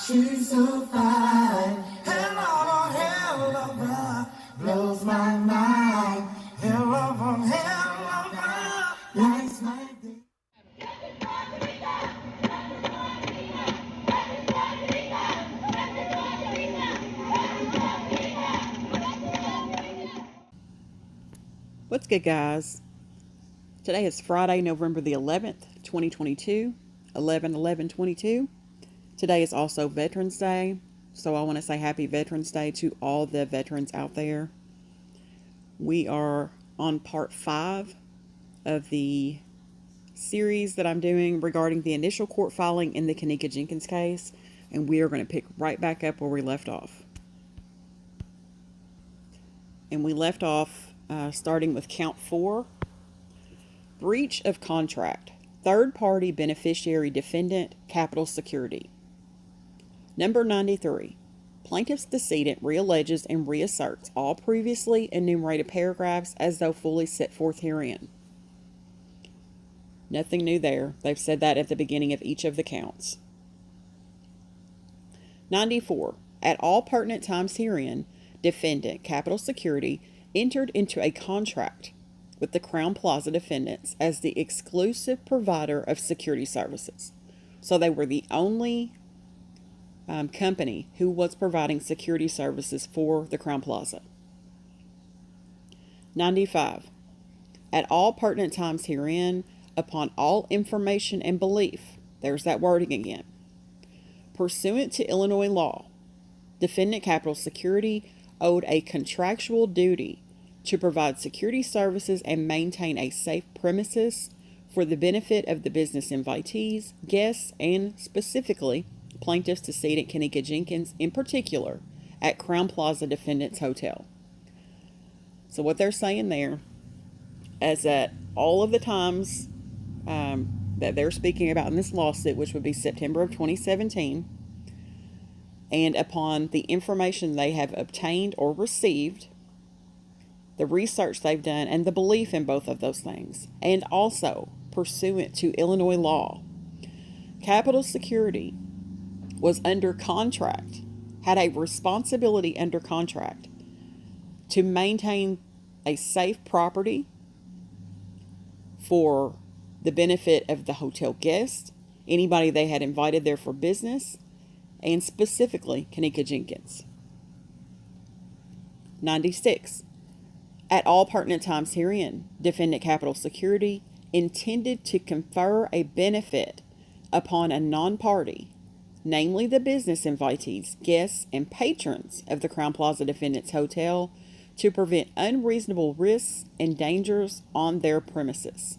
She's so fine. Helluva blows my mind. Helluva lights my day. What's good, guys? Today is Friday, November the 11th, 2022, 11/11/22. Today is also Veterans Day, so I want to say happy Veterans Day to all the veterans out there. We are on part 5 of the series that I'm doing regarding the initial court filing in the Kenneka Jenkins case, and we are going to pick right back up where we left off. And we left off starting with count 4, breach of contract, third-party beneficiary defendant, capital security. Number 93, plaintiff's decedent realleges and reasserts all previously enumerated paragraphs as though fully set forth herein. Nothing new there. They've said that at the beginning of each of the counts. 94, at all pertinent times herein, defendant, capital security, entered into a contract with the Crown Plaza defendants as the exclusive provider of security services. So they were the only company who was providing security services for the Crown Plaza. 95. At all pertinent times herein, upon all information and belief, there's that wording again, pursuant to Illinois law, defendant capital security owed a contractual duty to provide security services and maintain a safe premises for the benefit of the business invitees, guests, and specifically plaintiff's decedent Kenneka Jenkins in particular at Crown Plaza Defendants Hotel. So what they're saying there is that all of the times that they're speaking about in this lawsuit, which would be September of 2017, and upon the information they have obtained or received, the research they've done, and the belief in both of those things, and also pursuant to Illinois law, capital security was under contract, had a responsibility under contract to maintain a safe property for the benefit of the hotel guests, anybody they had invited there for business, and specifically Kenneka Jenkins. 96. At all pertinent times herein, defendant capital security intended to confer a benefit upon a non-party, namely the business invitees, guests, and patrons of the Crown Plaza Defendants Hotel, to prevent unreasonable risks and dangers on their premises.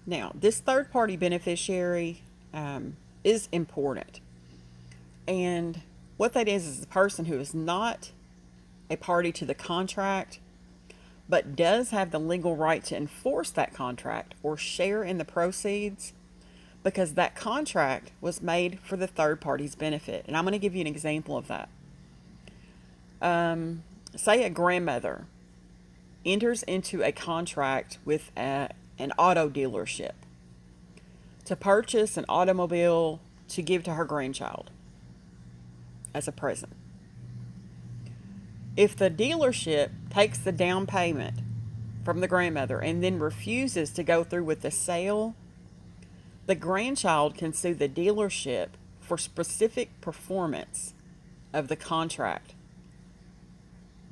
Now, this third-party beneficiary is important. And what that is the person who is not a party to the contract, but does have the legal right to enforce that contract or share in the proceeds because that contract was made for the third party's benefit. And I'm going to give you an example of that. Say a grandmother enters into a contract with an auto dealership to purchase an automobile to give to her grandchild as a present. If the dealership takes the down payment from the grandmother and then refuses to go through with the sale, the grandchild can sue the dealership for specific performance of the contract,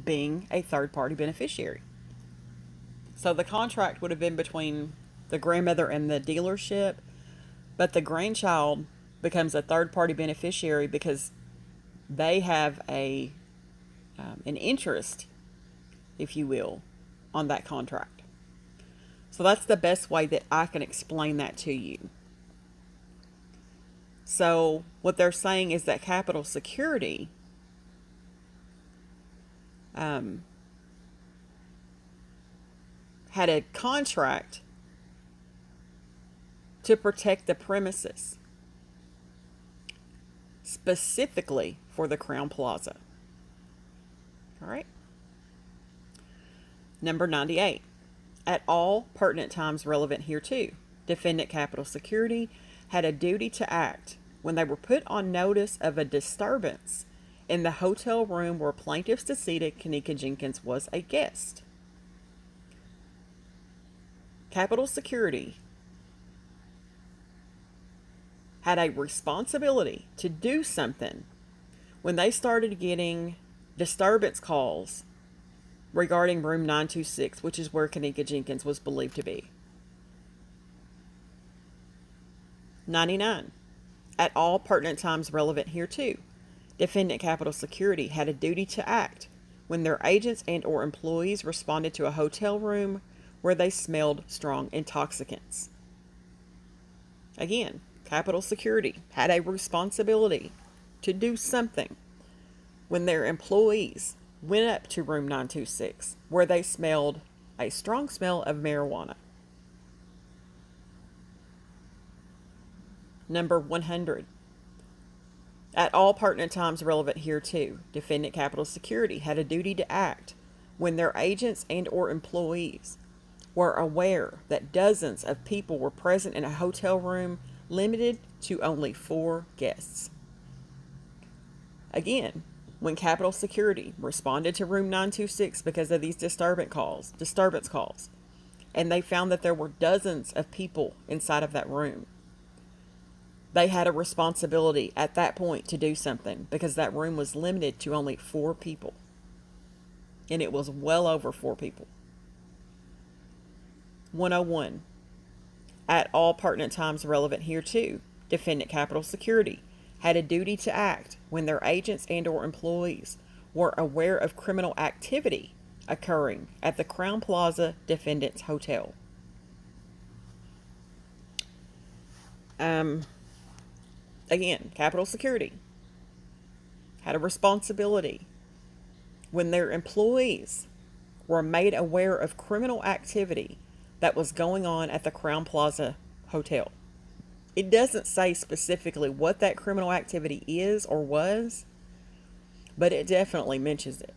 being a third-party beneficiary. So the contract would have been between the grandmother and the dealership, but the grandchild becomes a third-party beneficiary because they have an interest, if you will, on that contract. So that's the best way that I can explain that to you. So what they're saying is that capital security had a contract to protect the premises, specifically for the Crown Plaza. All right. Number 98. At all pertinent times relevant hereto, Defendant Capital Security had a duty to act when they were put on notice of a disturbance in the hotel room where plaintiff's decedent Kenneka Jenkins was a guest. Capital Security had a responsibility to do something when they started getting disturbance calls regarding room 926, which is where Kenneka Jenkins was believed to be. 99. At all pertinent times relevant hereto, Defendant Capital Security had a duty to act when their agents and or employees responded to a hotel room where they smelled strong intoxicants. Again, Capital Security had a responsibility to do something when their employees went up to room 926 where they smelled a strong smell of marijuana. Number 100. At all pertinent times relevant hereto, Defendant Capital Security had a duty to act when their agents and or employees were aware that dozens of people were present in a hotel room limited to only 4 guests. Again, when Capital Security responded to room 926 because of these disturbance calls, and they found that there were dozens of people inside of that room, they had a responsibility at that point to do something because that room was limited to only 4 people. And it was well over 4 people. 101. At all pertinent times relevant hereto, Defendant Capital Security had a duty to act when their agents and or employees were aware of criminal activity occurring at the Crowne Plaza Defendant's Hotel. Again, Capital Security had a responsibility when their employees were made aware of criminal activity that was going on at the Crowne Plaza Hotel. It doesn't say specifically what that criminal activity is or was, but it definitely mentions it.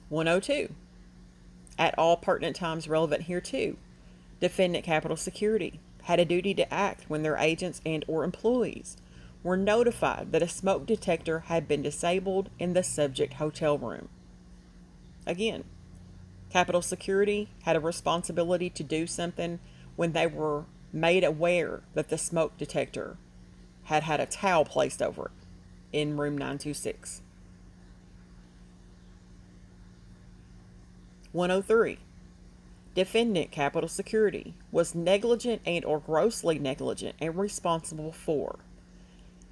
102. At all pertinent times relevant hereto, Defendant Capital Security had a duty to act when their agents and or employees were notified that a smoke detector had been disabled in the subject hotel room. Again, Capital Security had a responsibility to do something when they were made aware that the smoke detector had had a towel placed over it in room 926. 103. Defendant Capital Security was negligent and or grossly negligent and responsible for,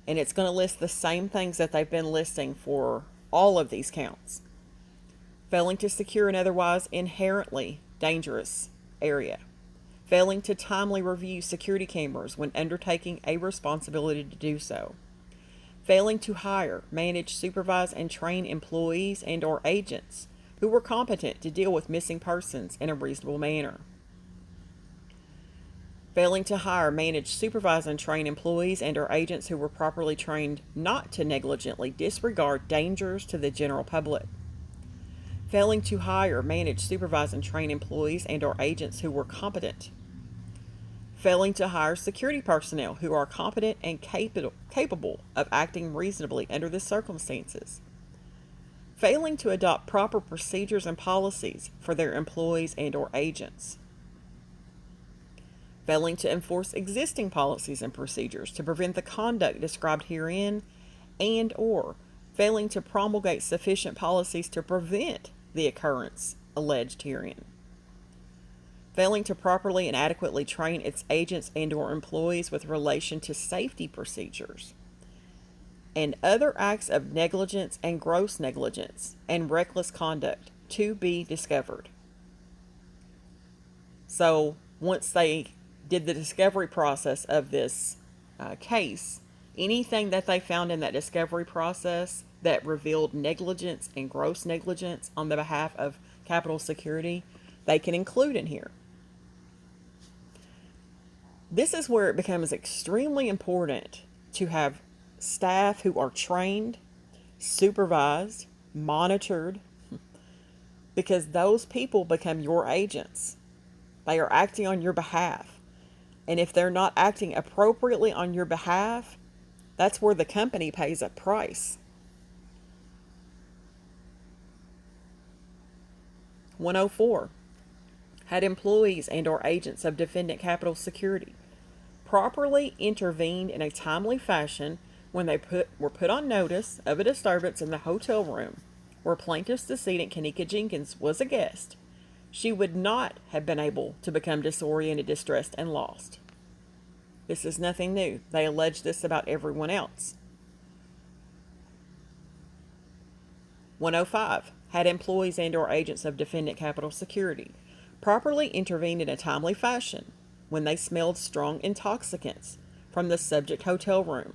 and it's going to list the same things that they've been listing for all of these counts. Failing to secure an otherwise inherently dangerous area. Failing to timely review security cameras when undertaking a responsibility to do so. Failing to hire, manage, supervise, and train employees and or agents who were competent to deal with missing persons in a reasonable manner. Failing to hire, manage, supervise, and train employees and or agents who were properly trained not to negligently disregard dangers to the general public. Failing to hire, manage, supervise, and train employees and or agents who were competent. Failing to hire security personnel who are competent and capable of acting reasonably under the circumstances. Failing to adopt proper procedures and policies for their employees and or agents. Failing to enforce existing policies and procedures to prevent the conduct described herein and or failing to promulgate sufficient policies to prevent the occurrence alleged herein. Failing to properly and adequately train its agents and or employees with relation to safety procedures. And other acts of negligence and gross negligence and reckless conduct to be discovered. So once they did the discovery process of this case, anything that they found in that discovery process that revealed negligence and gross negligence on the behalf of Capital Security, they can include in here. This is where it becomes extremely important to have staff who are trained, supervised, monitored, because those people become your agents. They are acting on your behalf. And if they're not acting appropriately on your behalf, that's where the company pays a price. 104. Had employees and or agents of defendant Capital Security properly intervened in a timely fashion when they were put on notice of a disturbance in the hotel room where plaintiff's decedent Kenneka Jenkins was a guest, she would not have been able to become disoriented, distressed, and lost. This is nothing new. They allege this about everyone else. 105. Had employees and or agents of defendant Capital Security properly intervened in a timely fashion when they smelled strong intoxicants from the subject hotel room,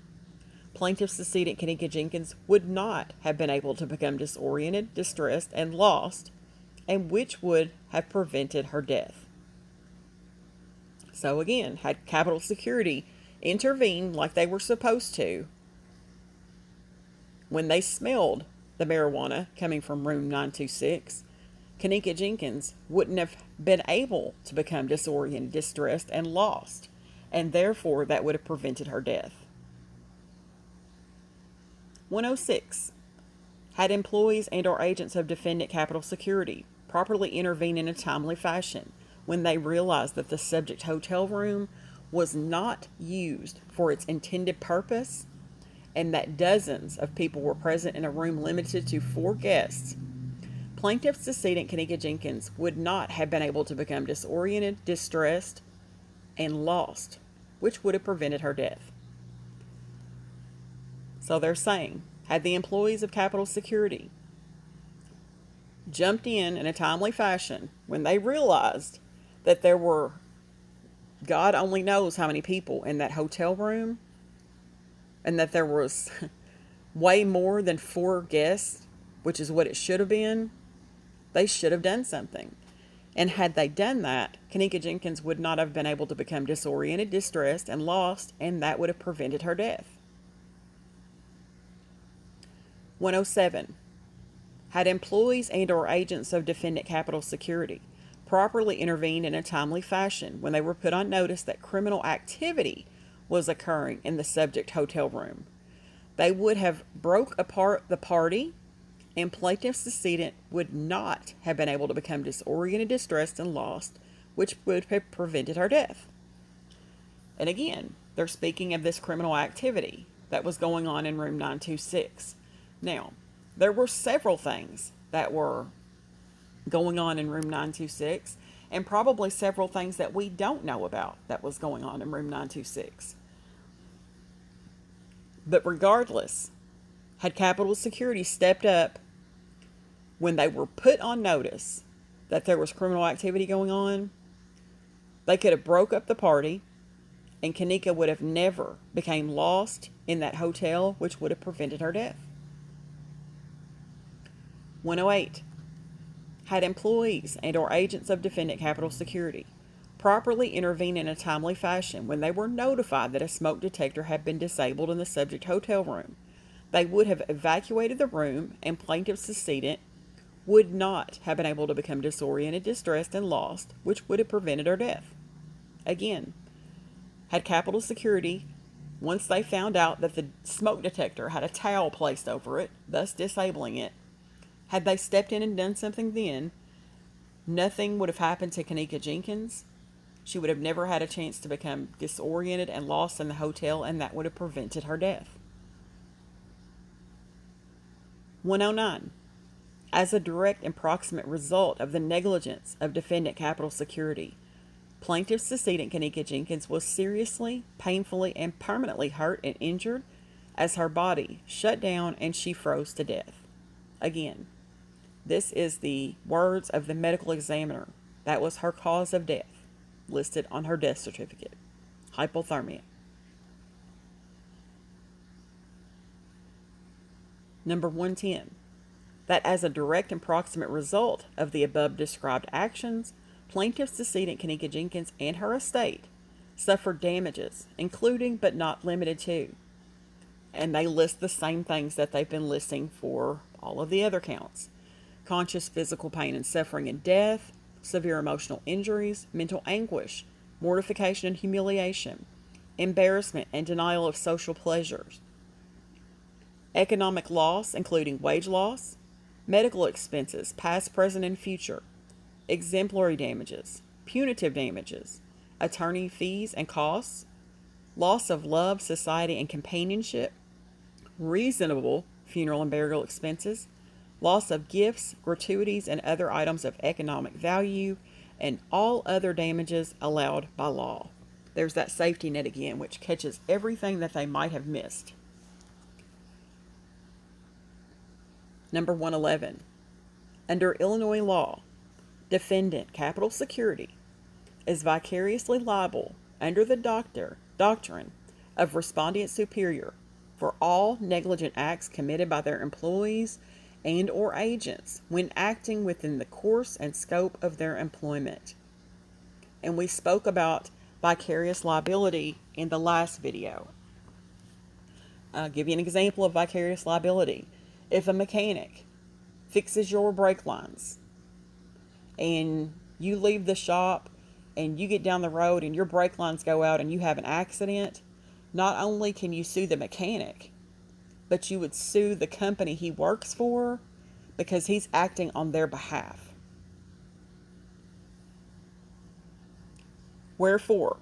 plaintiff's decedent Kenneka Jenkins would not have been able to become disoriented, distressed, and lost, and which would have prevented her death. So again, had Capital Security intervened like they were supposed to when they smelled the marijuana coming from room 926, Kenneka Jenkins wouldn't have been able to become disoriented, distressed, and lost, and therefore that would have prevented her death. 106. Had employees and or agents of defendant Capital Security properly intervened in a timely fashion when they realized that the subject hotel room was not used for its intended purpose and that dozens of people were present in a room limited to 4 guests, plaintiff's decedent Kenneka Jenkins would not have been able to become disoriented, distressed, and lost, which would have prevented her death. So they're saying, had the employees of Capital Security jumped in a timely fashion when they realized that there were, God only knows how many people in that hotel room, and that there was way more than 4 guests, which is what it should have been, they should have done something. And had they done that, Kenneka Jenkins would not have been able to become disoriented, distressed, and lost, and that would have prevented her death. 107. Had employees and or agents of defendant Capital Security properly intervened in a timely fashion when they were put on notice that criminal activity was occurring in the subject hotel room, they would have broke apart the party, and plaintiff's decedent would not have been able to become disoriented, distressed, and lost, which would have prevented her death. And again, they're speaking of this criminal activity that was going on in room 926. Now, there were several things that were going on in room 926, and probably several things that we don't know about that was going on in room 926. But regardless, had Capital Security stepped up when they were put on notice that there was criminal activity going on, they could have broke up the party, and Kenneka would have never became lost in that hotel, which would have prevented her death. 108. Had employees and or agents of defendant Capital Security properly intervened in a timely fashion when they were notified that a smoke detector had been disabled in the subject hotel room, they would have evacuated the room, and plaintiff's decedent would not have been able to become disoriented, distressed, and lost, which would have prevented her death. Again, had Capital Security, once they found out that the smoke detector had a towel placed over it, thus disabling it, had they stepped in and done something then, nothing would have happened to Kenneka Jenkins. She would have never had a chance to become disoriented and lost in the hotel, and that would have prevented her death. 109. As a direct and proximate result of the negligence of defendant Capital Security, plaintiff's decedent Kenneka Jenkins was seriously, painfully, and permanently hurt and injured as her body shut down and she froze to death. Again, this is the words of the medical examiner. That was her cause of death, listed on her death certificate: hypothermia. Number 110. That as a direct and proximate result of the above described actions, plaintiff's decedent Kenneka Jenkins and her estate suffered damages, including but not limited to, and they list the same things that they've been listing for all of the other counts: conscious physical pain and suffering and death, severe emotional injuries, mental anguish, mortification and humiliation, embarrassment and denial of social pleasures, economic loss, including wage loss, medical expenses, past, present, and future, exemplary damages, punitive damages, attorney fees and costs, loss of love, society, and companionship, reasonable funeral and burial expenses, loss of gifts, gratuities, and other items of economic value, and all other damages allowed by law. There's that safety net again, which catches everything that they might have missed. Number 111. Under Illinois law, defendant, capital security, is vicariously liable under the doctrine of respondeat superior for all negligent acts committed by their employees and or agents when acting within the course and scope of their employment. And we spoke about vicarious liability in the last video. I'll give you an example of vicarious liability. If a mechanic fixes your brake lines and you leave the shop and you get down the road and your brake lines go out and you have an accident, not only can you sue the mechanic, but you would sue the company he works for because he's acting on their behalf. Wherefore,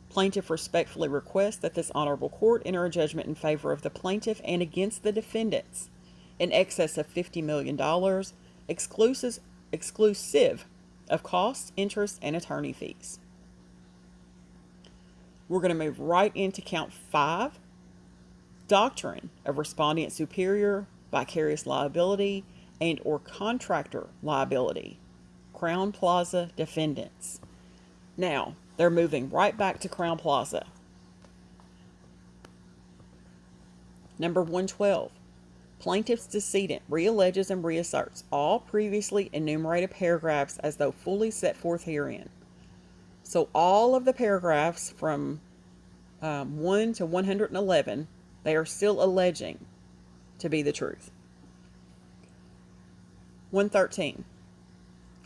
plaintiff respectfully requests that this honorable court enter a judgment in favor of the plaintiff and against the defendants in excess of $50 million, exclusive of costs, interest, and attorney fees. We're going to move right into count 5, doctrine of respondeat superior, vicarious liability, and or contractor liability, Crown Plaza defendants. Now, they're moving right back to Crown Plaza. Number 112. Plaintiff's decedent realleges and reasserts all previously enumerated paragraphs as though fully set forth herein. So all of the paragraphs from 1 to 111, they are still alleging to be the truth. 113.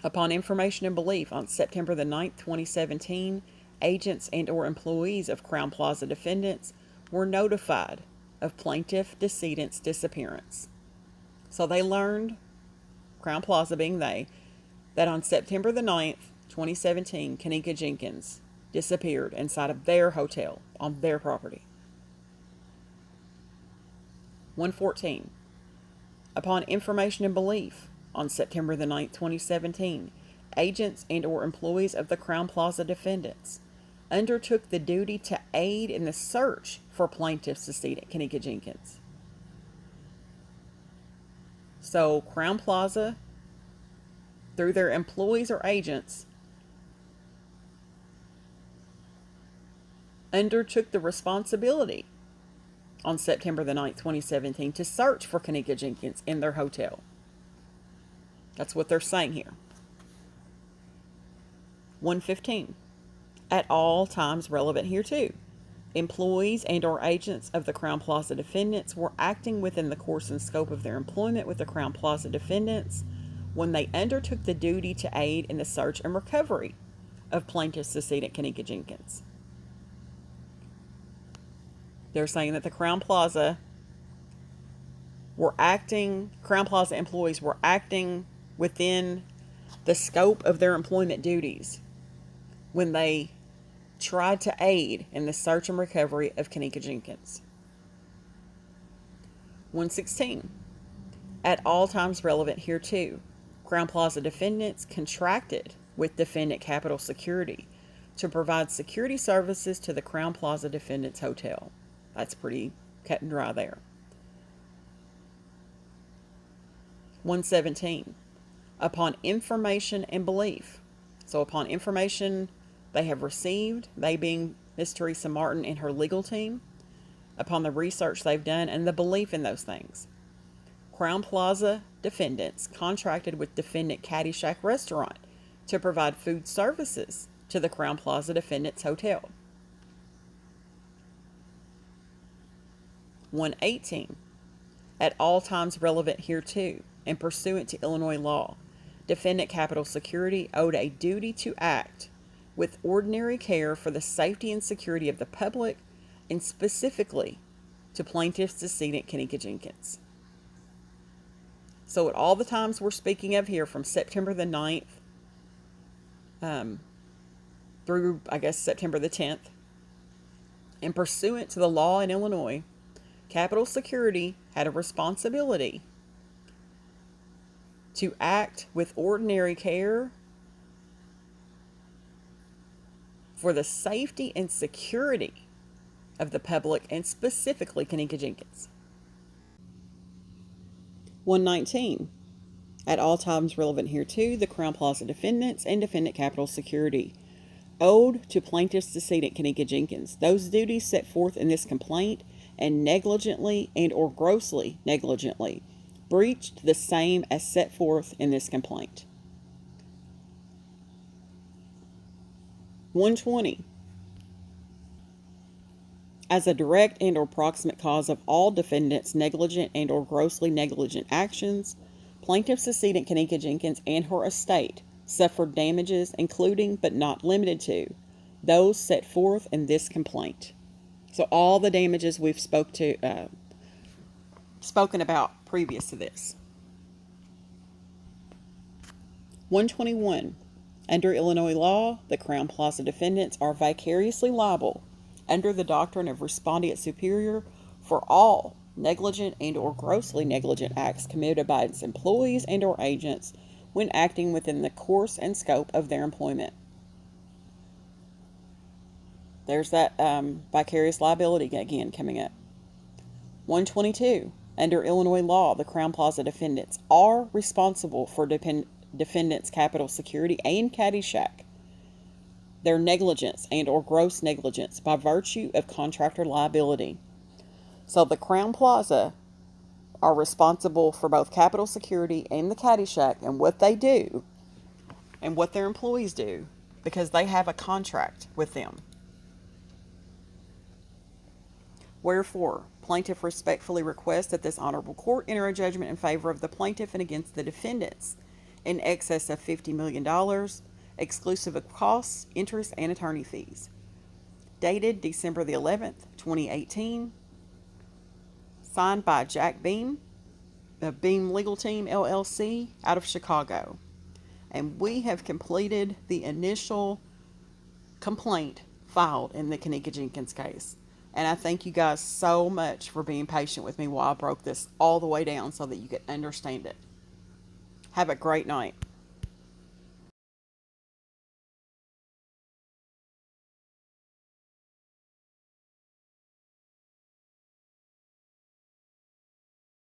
Upon information and belief on September the 9th, 2017, agents and or employees of Crown Plaza defendants were notified of plaintiff decedent's disappearance. So they learned, Crown Plaza being they, that on September the 9th, 2017, Kenneka Jenkins disappeared inside of their hotel on their property. 114. Upon information and belief on September the 9th, 2017, agents and or employees of the Crown Plaza defendants undertook the duty to aid in the search for plaintiff's decedent, Kenneka Jenkins. So Crown Plaza, through their employees or agents, undertook the responsibility on September the 9th, 2017, to search for Kenneka Jenkins in their hotel. That's what they're saying here. 115. At all times relevant hereto, employees and or agents of the Crown Plaza defendants were acting within the course and scope of their employment with the Crown Plaza defendants when they undertook the duty to aid in the search and recovery of plaintiff's decedent Kenneka Jenkins. They're saying that the Crown Plaza employees were acting within the scope of their employment duties when they tried to aid in the search and recovery of Kenneka Jenkins. 116. At all times relevant hereto, Crown Plaza defendants contracted with defendant Capital Security to provide security services to the Crown Plaza defendants hotel. That's pretty cut and dry there. 117. Upon information and belief. So upon information they have received, they being Miss Tereasa Martin and her legal team, upon the research they've done and the belief in those things, Crown Plaza defendants contracted with defendant Caddyshack Restaurant to provide food services to the Crown Plaza defendants hotel. 118. At all times relevant hereto and pursuant to Illinois law, Defendant Capital Security owed a duty to act with ordinary care for the safety and security of the public, and specifically to plaintiff's decedent Kenneka Jenkins. So at all the times we're speaking of here, from September the 9th through, I guess, September the 10th, and pursuant to the law in Illinois, Capital Security had a responsibility to act with ordinary care for the safety and security of the public, and specifically Kenneka Jenkins. 119. At all times relevant hereto, the Crown Plaza defendants and Defendant Capital Security owed to plaintiff's decedent Kenneka Jenkins those duties set forth in this complaint, and negligently and or grossly negligently breached the same as set forth in this complaint. 120. As a direct and or proximate cause of all defendants' negligent and or grossly negligent actions, plaintiff's decedent Kenneka Jenkins and her estate suffered damages, including but not limited to those set forth in this complaint. So all the damages we've spoken about previous to this. 121. Under Illinois law, the Crown Plaza defendants are vicariously liable under the doctrine of respondeat superior for all negligent and or grossly negligent acts committed by its employees and or agents when acting within the course and scope of their employment. There's that vicarious liability again coming up. 122. Under Illinois law, the Crown Plaza defendants are responsible for defendants' Capital Security and Caddyshack, their negligence and or gross negligence by virtue of contractor liability. So the Crown Plaza are responsible for both Capital Security and the Caddyshack and what they do and what their employees do, because they have a contract with them. Wherefore, plaintiff respectfully requests that this honorable court enter a judgment in favor of the plaintiff and against the defendants in excess of $50 million, exclusive of costs, interest, and attorney fees. Dated December the 11th, 2018. Signed by Jack Beam, the Beam Legal Team, LLC, out of Chicago. And we have completed the initial complaint filed in the Kenneka Jenkins case. And I thank you guys so much for being patient with me while I broke this all the way down so that you could understand it. Have a great night.